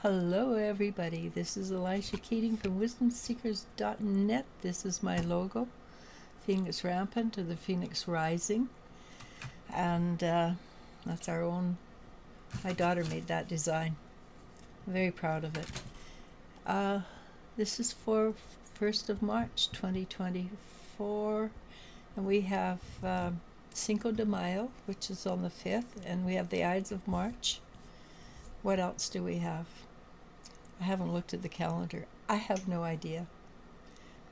Hello everybody, this is Eliz Keating from wisdomseekers.net. This is my logo, Phoenix Rampant or the Phoenix Rising, and that's our own, my daughter made that design. I'm very proud of it. This is for 1st of March 2024, and we have Cinco de Mayo, which is on the 5th, and we have the Ides of March. What else do we have? I haven't looked at the calendar. I have no idea.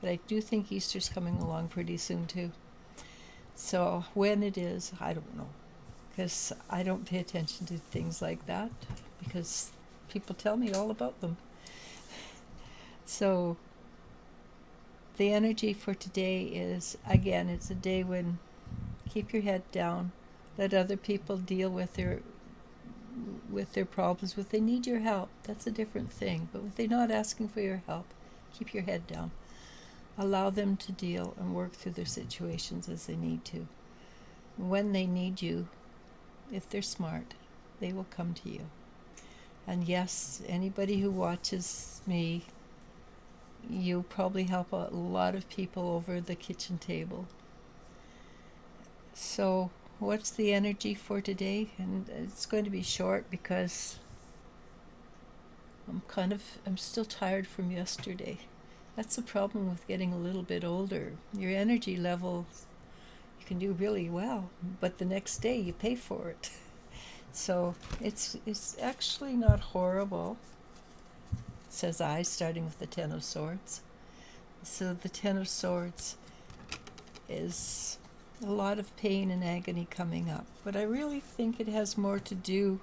But I do think Easter's coming along pretty soon too. So when it is, I don't know. Because I don't pay attention to things like that. Because people tell me all about them. So the energy for today is, again, it's a day when keep your head down. Let other people deal with their problems. If they need your help, that's a different thing. But if they're not asking for your help, keep your head down. Allow them to deal and work through their situations as they need to. When they need you, if they're smart, they will come to you. And yes, anybody who watches me, you probably help a lot of people over the kitchen table. So what's the energy for today? And it's going to be short because I'm still tired from yesterday. That's the problem with getting a little bit older. Your energy level, you can do really well, but the next day you pay for it. So it's actually not horrible, says I, starting with the Ten of Swords. So the Ten of Swords is a lot of pain and agony coming up, but I really think it has more to do.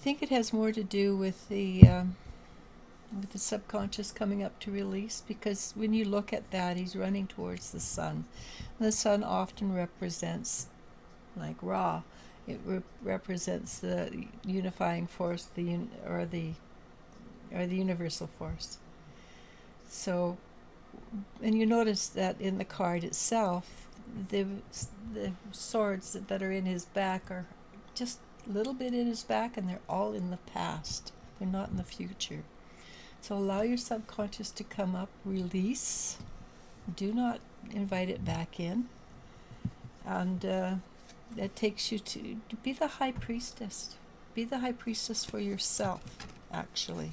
With the subconscious coming up to release, because when you look at that, he's running towards the sun. And the sun often represents, like Ra, it represents the unifying force, or the universal force. So, and you notice that in the card itself, the swords that are in his back are just a little bit in his back, and they're all in the past. They're not in the future. So allow your subconscious to come up, release. Do not invite it back in. And that takes you to be the high priestess. Be the high priestess for yourself, actually.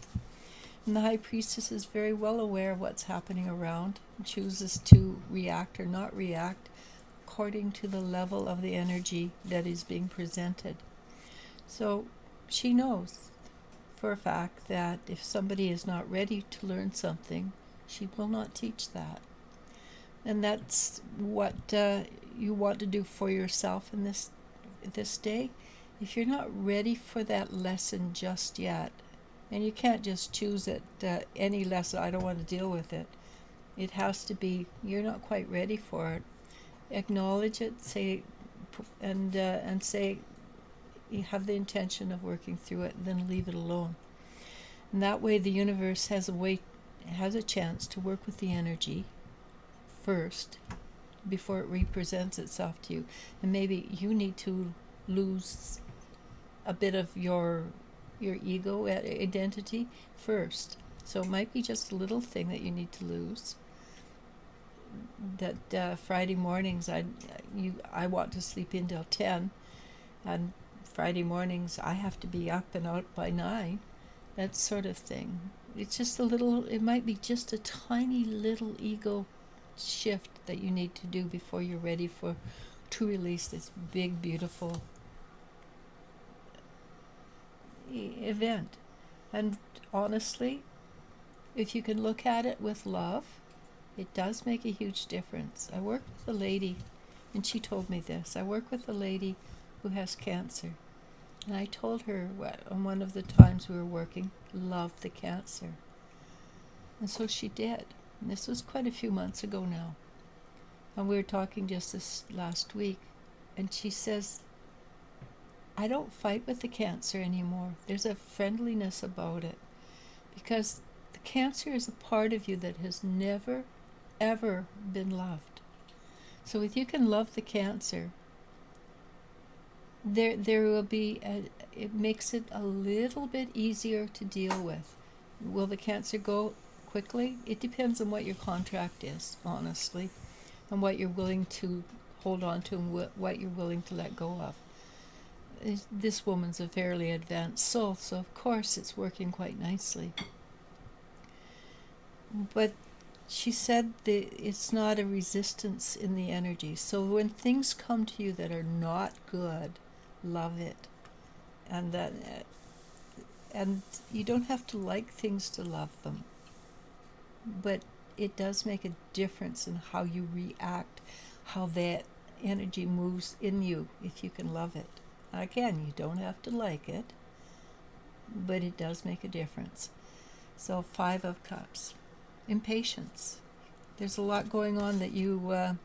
And the high priestess is very well aware of what's happening around and chooses to react or not react according to the level of the energy that is being presented. So she knows for a fact that if somebody is not ready to learn something, she will not teach that. And that's what you want to do for yourself in this day. If you're not ready for that lesson just yet, and you can't just choose it, any lesson, I don't want to deal with it. It has to be, you're not quite ready for it. Acknowledge it, say, and say you have the intention of working through it, and then leave it alone. And that way the universe has a chance to work with the energy first before it represents itself to you. And maybe you need to lose a bit of your ego identity first. So it might be just a little thing that you need to lose. That Friday mornings I want to sleep in till 10, and Friday mornings I have to be up and out by 9. That sort of thing. It's just it might be just a tiny little ego shift that you need to do before you're ready to release this big, beautiful event. And honestly, if you can look at it with love, it does make a huge difference. I work with a lady, and she told me this. I work with a lady who has cancer. And I told her on one of the times we were working, love the cancer. And so she did. And this was quite a few months ago now. And we were talking just this last week. And she says, I don't fight with the cancer anymore. There's a friendliness about it. Because the cancer is a part of you that has never, ever been loved. So if you can love the cancer, there will be it makes it a little bit easier to deal with. Will the cancer go quickly? It depends on what your contract is, honestly, and what you're willing to hold on to and what you're willing to let go of. This woman's a fairly advanced soul, so of course it's working quite nicely. But she said that it's not a resistance in the energy. So when things come to you that are not good, love it. And you don't have to like things to love them. But it does make a difference in how you react, how that energy moves in you if you can love it. Again, you don't have to like it, but it does make a difference. So 5 of Cups. Impatience. There's a lot going on that you're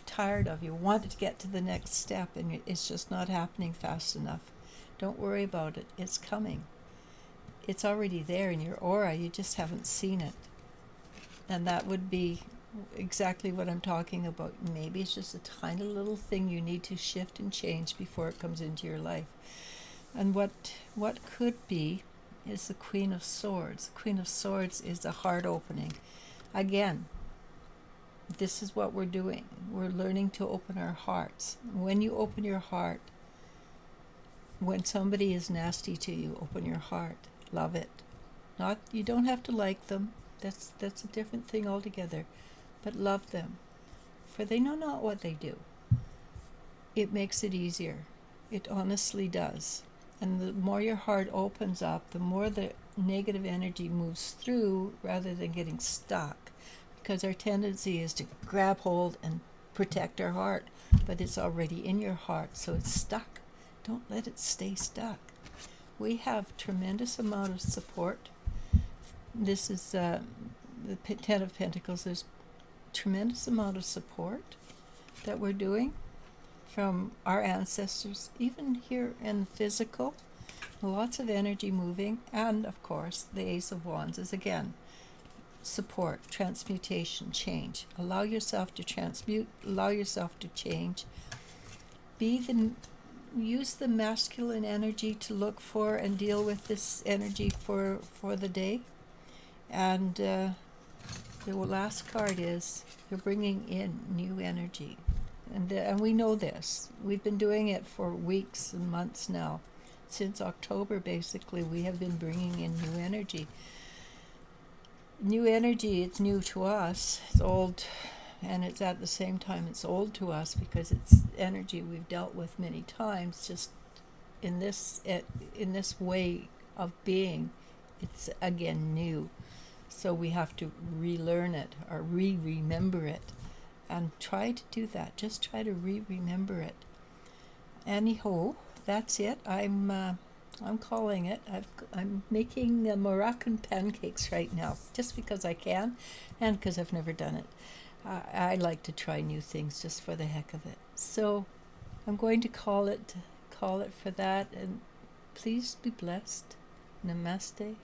tired of. You want to get to the next step, and it's just not happening fast enough. Don't worry about it. It's coming. It's already there in your aura. You just haven't seen it. And that would be exactly what I'm talking about. Maybe it's just a tiny little thing you need to shift and change before it comes into your life. And what could be is the Queen of Swords. The Queen of Swords is a heart opening. Again, this is what we're doing. We're learning to open our hearts. When you open your heart, when somebody is nasty to you, open your heart. Love it. You don't have to like them. That's a different thing altogether. But love them, for they know not what they do. It makes it easier. It honestly does. And the more your heart opens up, the more the negative energy moves through rather than getting stuck. Because our tendency is to grab hold and protect our heart, but it's already in your heart, so it's stuck. Don't let it stay stuck. We have tremendous amount of support. This is the Ten of Pentacles. There's tremendous amount of support that we're doing from our ancestors, even here in physical. Lots of energy moving, and of course the Ace of Wands is again support, transmutation, change. Allow yourself to transmute, allow yourself to change. Use the masculine energy to look for and deal with this energy for the day. And the last card is you're bringing in new energy. And we know this. We've been doing it for weeks and months now. Since October, basically, we have been bringing in new energy. New energy, it's new to us. It's old, and it's at the same time it's old to us because it's energy we've dealt with many times. Just in this way of being, it's again new. So we have to relearn it or remember it. And try to do that. Just try to remember it. Anyhow, that's it. I'm calling it. I'm making Moroccan pancakes right now, just because I can, and because I've never done it. I like to try new things just for the heck of it. So I'm going to call it for that. And please be blessed. Namaste.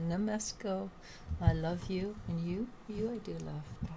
Namasko. I love you, and you I do love. Bye.